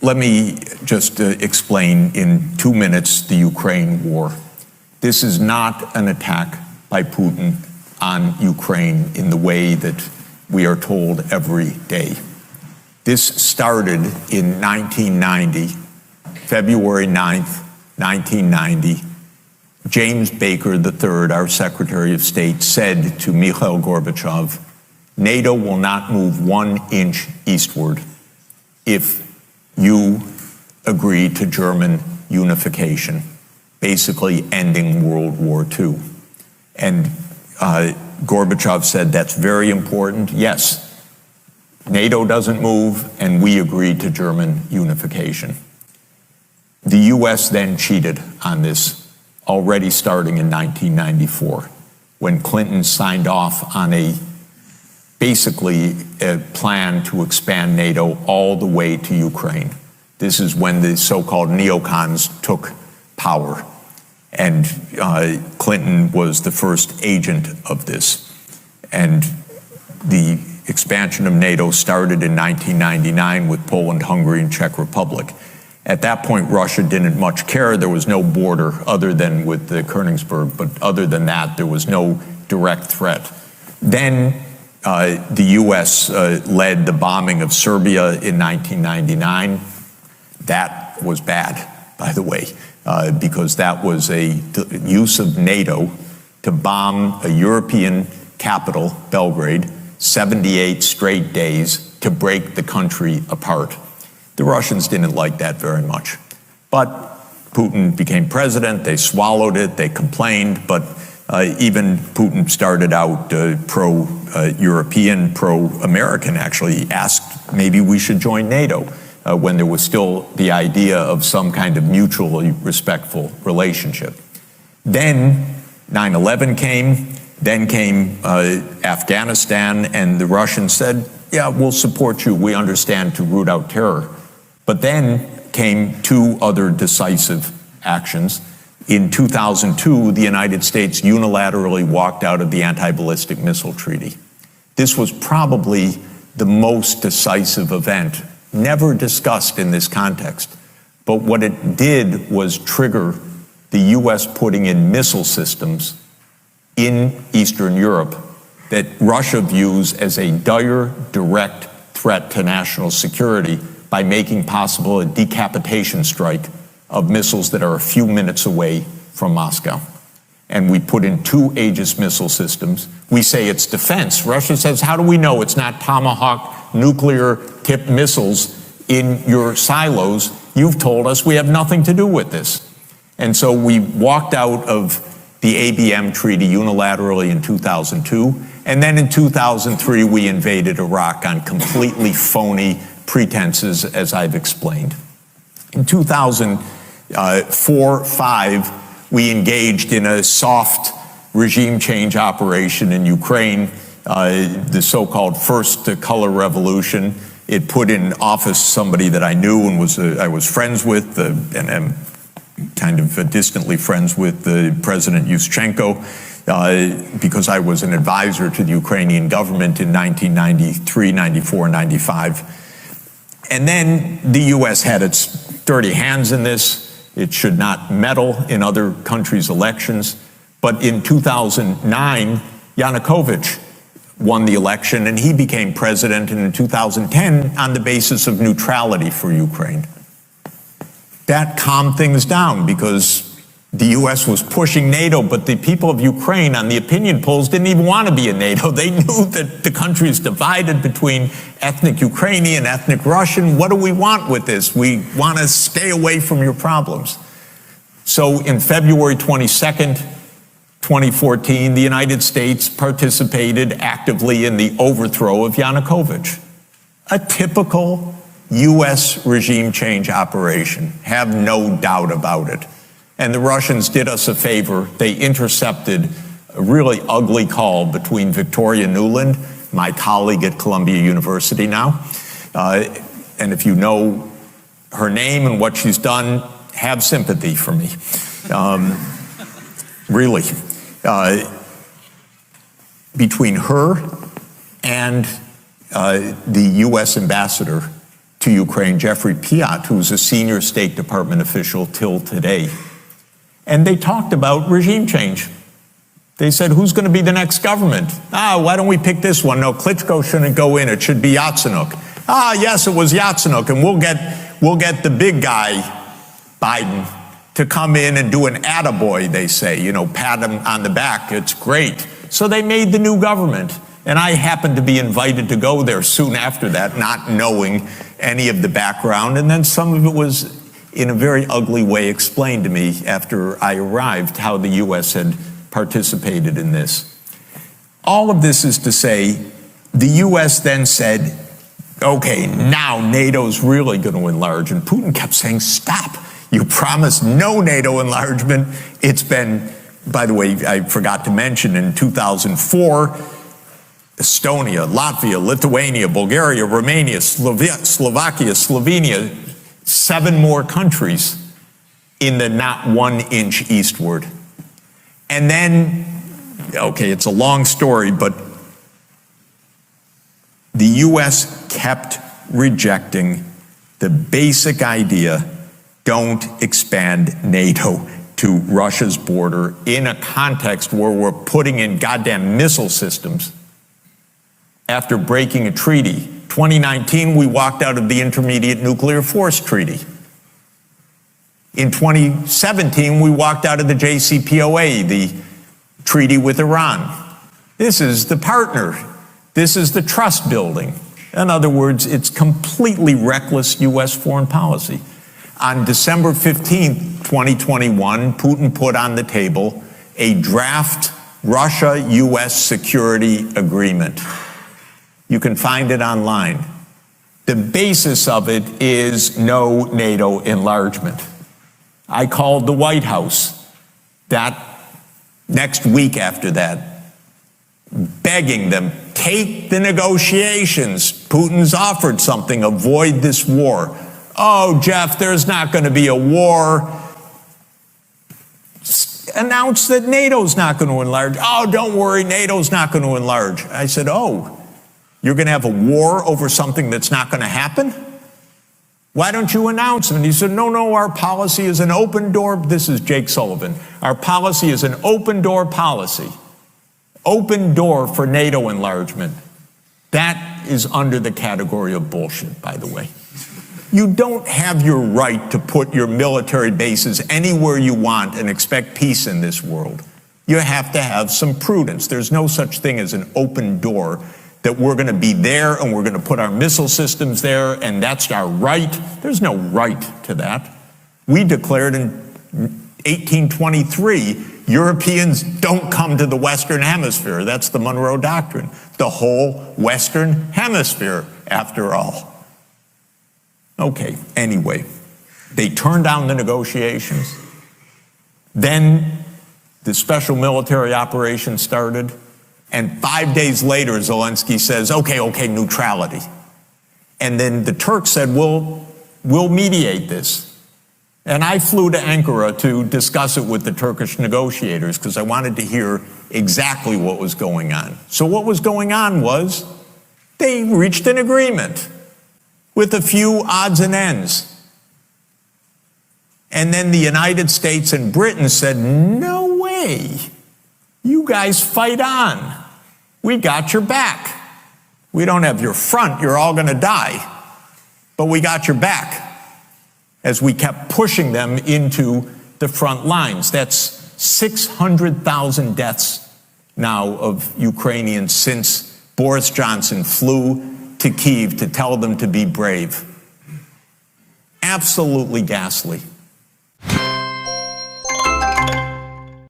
Let me just explain in 2 minutes the Ukraine war. This is not an attack by Putin on Ukraine in the way that we are told every day. This started in 1990, February 9th, 1990. James Baker III, our Secretary of State, said to Mikhail Gorbachev, NATO will not move 1 inch eastward if you agree to German unification, basically ending World War II. And Gorbachev said, that's very important. Yes, NATO doesn't move, and we agreed to German unification. The US then cheated on this, already starting in 1994, when Clinton signed off on basically a plan to expand NATO all the way to Ukraine. This is when the so-called neocons took power, and Clinton was the first agent of this. And the expansion of NATO started in 1999 with Poland, Hungary, and Czech Republic. At that point, Russia didn't much care. There was no border other than with the Königsberg, but other than that, there was no direct threat. Then the US led the bombing of Serbia in 1999. That was bad, by the way, because that was a use of NATO to bomb a European capital, Belgrade, 78 straight days to break the country apart. The Russians didn't like that very much. But Putin became president, they swallowed it, they complained, but even Putin started out pro-European, pro-American, actually. He asked maybe we should join NATO when there was still the idea of some kind of mutually respectful relationship. Then 9/11 came, then came Afghanistan, and the Russians said, yeah, we'll support you, we understand, to root out terror. But then came 2 other decisive actions. In 2002, the United States unilaterally walked out of the Anti-Ballistic Missile Treaty. This was probably the most decisive event, never discussed in this context. But what it did was trigger the US putting in missile systems in Eastern Europe that Russia views as a dire, direct threat to national security by making possible a decapitation strike of missiles that are a few minutes away from Moscow. And we put in 2 Aegis missile systems. We say it's defense. Russia says, how do we know it's not Tomahawk nuclear-tipped missiles in your silos? You've told us. We have nothing to do with this. And so we walked out of the ABM treaty unilaterally in 2002. And then in 2003, we invaded Iraq on completely phony pretenses, as I've explained. In 2004-05, we engaged in a soft regime change operation in Ukraine, the so-called First Color Revolution. It put in office somebody that I knew and I was friends with, and am kind of distantly friends with President Yushchenko, because I was an advisor to the Ukrainian government in 1993, 94, 95. And then the US had its dirty hands in this. It should not meddle in other countries' elections. But in 2009, Yanukovych won the election and he became president, and in 2010 on the basis of neutrality for Ukraine. That calmed things down because the US was pushing NATO, but the people of Ukraine on the opinion polls didn't even want to be in NATO. They knew that the country is divided between ethnic Ukrainian, ethnic Russian. What do we want with this? We want to stay away from your problems. So in February 22nd, 2014, the United States participated actively in the overthrow of Yanukovych. A typical US regime change operation, have no doubt about it. And the Russians did us a favor. They intercepted a really ugly call between Victoria Nuland, my colleague at Columbia University now, and if you know her name and what she's done, have sympathy for me. Really. Between her and the US ambassador to Ukraine, Jeffrey Sachs, who's a senior State Department official till today. And they talked about regime change. They said, who's going to be the next government? Why don't we pick this one? No, Klitschko shouldn't go in. It should be Yatsenyuk. Yes, it was Yatsenyuk, and we'll get the big guy, Biden, to come in and do an attaboy, they say, pat him on the back. It's great. So they made the new government. And I happened to be invited to go there soon after that, not knowing any of the background. And then some of it was in a very ugly way explained to me after I arrived, how the U.S. had participated in this. All of this is to say, the U.S. then said, okay, now NATO's really going to enlarge. And Putin kept saying, stop. You promised no NATO enlargement. It's been, by the way, I forgot to mention, in 2004, Estonia, Latvia, Lithuania, Bulgaria, Romania, Slovakia, Slovenia, 7 more countries in the not 1 inch eastward. And then, okay, it's a long story, but the U.S. kept rejecting the basic idea, don't expand NATO to Russia's border in a context where we're putting in goddamn missile systems. After breaking a treaty, 2019, we walked out of the Intermediate Nuclear Force Treaty. In 2017, we walked out of the JCPOA, the treaty with Iran. This is the partner. This is the trust building. In other words, it's completely reckless U.S. foreign policy. On December 15th, 2021, Putin put on the table a draft Russia-U.S. security agreement. You can find it online. The basis of it is no NATO enlargement. I called the White House that next week after that, begging them, take the negotiations. Putin's offered something, avoid this war. Oh, Jeff, there's not going to be a war. Announce that NATO's not going to enlarge. Oh, don't worry, NATO's not going to enlarge. I said, oh, you're going to have a war over something that's not going to happen? Why don't you announce it? And he said, no, our policy is an open door. This is Jake Sullivan. Our policy is an open door policy. Open door for NATO enlargement. That is under the category of bullshit, by the way. You don't have your right to put your military bases anywhere you want and expect peace in this world. You have to have some prudence. There's no such thing as an open door that we're going to be there and we're going to put our missile systems there and that's our right. There's no right to that. We declared in 1823, Europeans don't come to the Western Hemisphere. That's the Monroe Doctrine. The whole Western Hemisphere, after all. Okay, anyway, they turned down the negotiations. Then the special military operation started. And 5 days later, Zelensky says, okay, neutrality. And then the Turks said, we'll mediate this. And I flew to Ankara to discuss it with the Turkish negotiators because I wanted to hear exactly what was going on. So what was going on was they reached an agreement with a few odds and ends. And then the United States and Britain said, no way. You guys fight on. We got your back. We don't have your front. You're all going to die. But we got your back as we kept pushing them into the front lines. That's 600,000 deaths now of Ukrainians since Boris Johnson flew to Kyiv to tell them to be brave. Absolutely ghastly.